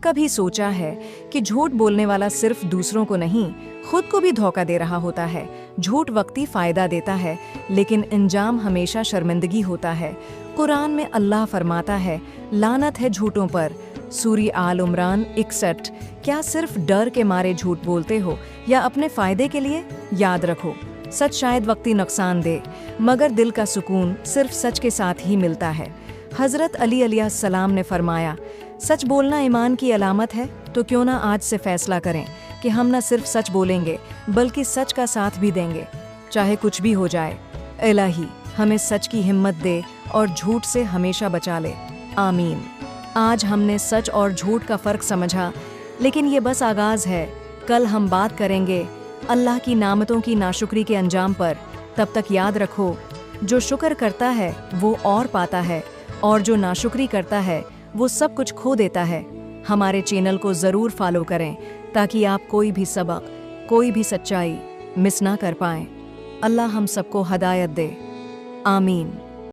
कभी सोचा है कि झूठ बोलने वाला सिर्फ दूसरों को नहीं, खुद को भी धोखा दे रहा होता है। झूठ वक्ती फायदा देता है, लेकिन अंजाम हमेशा शर्मिंदगी होता है। कुरान में अल्लाह फरमाता है, लानत है झूठों पर। सूरह आल इमरान 61। क्या सिर्फ डर के मारे झूठ बोलते हो या अपने फायदे के लिए? याद रखो, सच शायद वक्ती नुकसान दे, मगर दिल का सुकून सिर्फ सच के साथ ही मिलता है। हज़रत अली अलैहिस्सलाम ने फरमाया, सच बोलना ईमान की अलामत है, तो क्यों ना आज से फैसला करें कि हम न सिर्फ सच बोलेंगे बल्कि सच का साथ भी देंगे, चाहे कुछ भी हो जाए। इलाही हमें सच की हिम्मत दे और झूठ से हमेशा बचा ले। आमीन। आज हमने सच और झूठ का फ़र्क समझा, लेकिन ये बस आगाज़ है। कल हम बात करेंगे अल्लाह की नामतों की नाशुक्री के अंजाम पर। तब तक याद रखो, जो शुक्र करता है वो और पाता है, और जो नाशुक्री करता है वो सब कुछ खो देता है। हमारे चैनल को ज़रूर फॉलो करें ताकि आप कोई भी सबक, कोई भी सच्चाई मिस ना कर पाएं। अल्लाह हम सबको हदायत दे। आमीन।